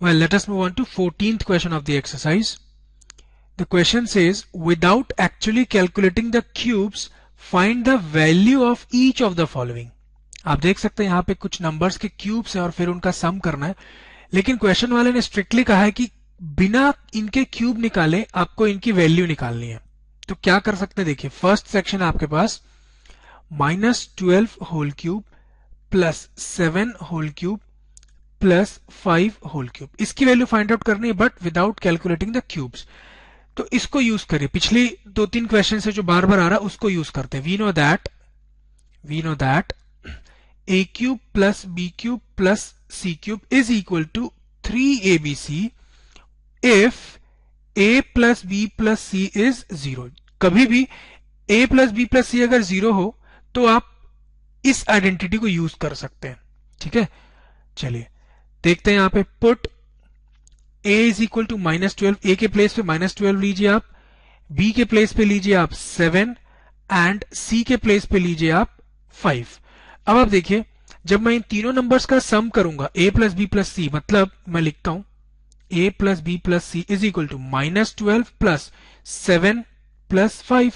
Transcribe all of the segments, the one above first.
Well, let us move on to 14th question of the exercise. The question says, without actually calculating the cubes, find the value of each of the following. आप देख सकते हैं यहाँ पे कुछ numbers के cubes हैं और फिर उनका सम करना है, लेकिन क्वेश्चन वाले ने स्ट्रिक्टली कहा है कि बिना इनके क्यूब निकाले आपको इनकी वैल्यू निकालनी है. तो क्या कर सकते हैं, देखिए फर्स्ट सेक्शन आपके पास -12 whole cube plus 7 whole cube plus 5 whole cube, इसकी वैल्यू फाइंड आउट करनी है but without calculating the cubes. तो इसको यूज करिए, पिछली 2-3 क्वेश्चन से जो बार बार आ रहा है उसको यूज करते हैं. We know that a cube plus b cube plus c cube is equal to 3abc if a plus b plus c is 0. कभी भी a plus b plus c अगर 0 हो तो आप इस आइडेंटिटी को यूज कर सकते हैं. ठीक है, चलिए देखते हैं. यहां पे put a is equal to -12, a के प्लेस पे -12 लीजिए आप, b के प्लेस पे लीजिए आप 7 एंड c के प्लेस पे लीजिए आप 5. अब आप देखिए, जब मैं इन तीनों नंबर्स का सम करूंगा a plus B plus C, मतलब मैं लिखता हूं a plus B plus C is equal to -12 plus 7 plus 5.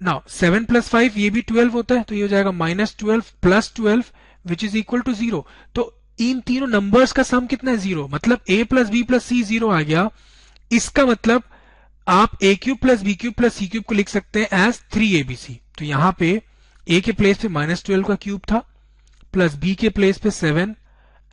Now 7 plus 5 ये भी 12 होता है, तो ये हो जाएगा -12 plus 12 which is equal to 0. तो इन तीनों नंबर्स का सम कितना है, 0. मतलब a plus B plus C 0 आ गया. इसका मतलब आप a cube plus B cube plus C cube को लिख सकते हैं एज 3abc. तो यहां पे a के प्लेस पे -12 का क्यूब था, प्लस b के प्लेस पे 7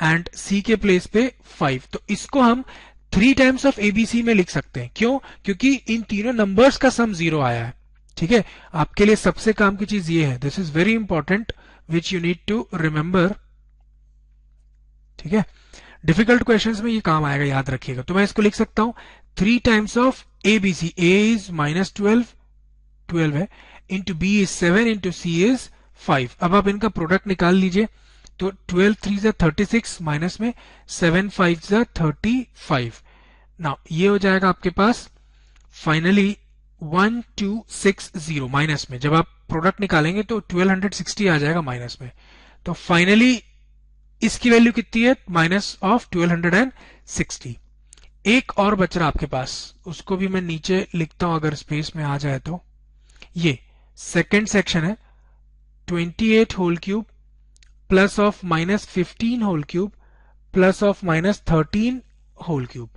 एंड c के प्लेस पे 5. तो इसको हम 3 टाइम्स ऑफ abc में लिख सकते हैं. क्यों? क्योंकि इन तीनों नंबर्स का सम 0 आया है. ठीक है, आपके लिए सबसे काम की चीज ये है, this is very important which you need to remember. ठीक है, डिफिकल्ट क्वेश्चंस में ये काम आएगा, याद रखिएगा. तो मैं इसको लिख सकता हूं 3 times of abc. a is -12 है, into b is 7 into c is 5. अब आप इनका प्रोडक्ट निकाल लीजिए. तो 12 3 जा 36 माइनस में 7 5 जा 35. नाउ ये हो जाएगा आपके पास फाइनली 1260 माइनस में. जब आप प्रोडक्ट निकालेंगे तो 1260 आ जाएगा माइनस में. तो फाइनली इसकी वैल्यू कितनी है, -1260. एक और बच रहा आपके पास, उसको भी मैं नीचे लिखता हूं अगर स्पेस में आ जाए तो. ये सेकेंड सेक्शन है 28 whole cube plus of -15 whole cube plus of -13 whole cube.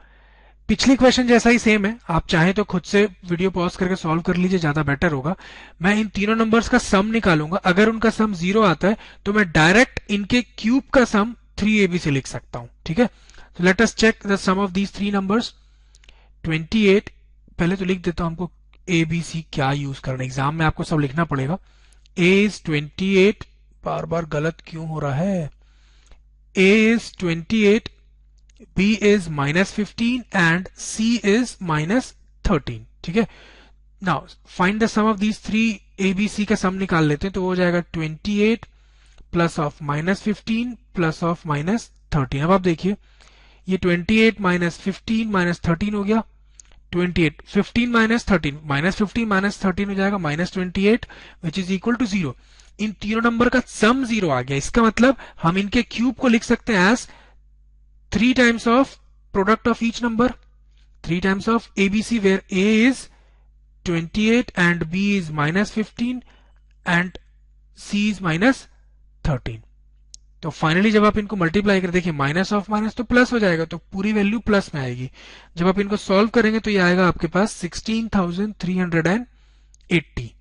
पिछली क्वेश्चन जैसा ही सेम है, आप चाहें तो खुद से वीडियो पॉज करके सॉल्व कर लीजिए, ज्यादा बेटर होगा. मैं इन तीनों नंबर्स का सम निकालूंगा. अगर उनका सम 0 आता है तो मैं डायरेक्ट इनके क्यूब का सम 3ab से लिख सकता हूं. ठीक है, तो let us check the sum of these 3 numbers. 28, पहले तो लिख देता हूं हमको abc क्या यूज करना. एग्जाम में आपको सब लिखना पड़ेगा. a इज 28, बार बार गलत क्यों हो रहा है. a is 28, b is -15 and c is -13. ठीक है, now find the sum of these 3 abc का सम निकाल लेते हैं. तो हो जाएगा 28 प्लस ऑफ -15 प्लस ऑफ -13. अब आप देखिए, ये 28 -15 -13 हो गया. 28 15 -13 -15 -13 हो जाएगा -28 विच इज इक्वल टू 0. इन तीनों नंबर का सम 0 आ गया. इसका मतलब हम इनके क्यूब को लिख सकते हैं as 3 times of product of each number, 3 times of abc where a is 28 and b is -15 and c is -13. तो फाइनली जब आप इनको मल्टीप्लाई कर देखिए, माइनस ऑफ माइनस तो प्लस हो जाएगा, तो पूरी वैल्यू प्लस में आएगी. जब आप इनको सॉल्व करेंगे तो ये आएगा आपके पास 16,380.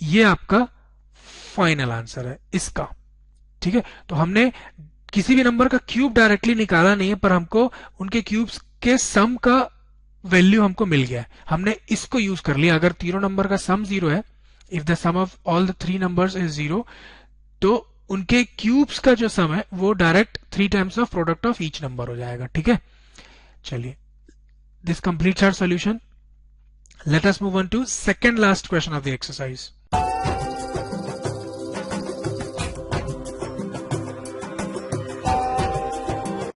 ये आपका फाइनल आंसर है इसका. ठीक है, तो हमने किसी भी नंबर का क्यूब डायरेक्टली निकाला नहीं है, पर हमको उनके क्यूब्स के सम का वैल्यू हमको मिल गया है. हमने इसको यूज कर लिया. अगर तीनों नंबर का सम 0 है, if the sum of all the 3 numbers is 0, तो उनके क्यूब्स का जो सम है वो direct 3 times of product of each number हो जाएगा. ठीक है, चलिए this completes our solution. Let us move on to second last question of the exercise.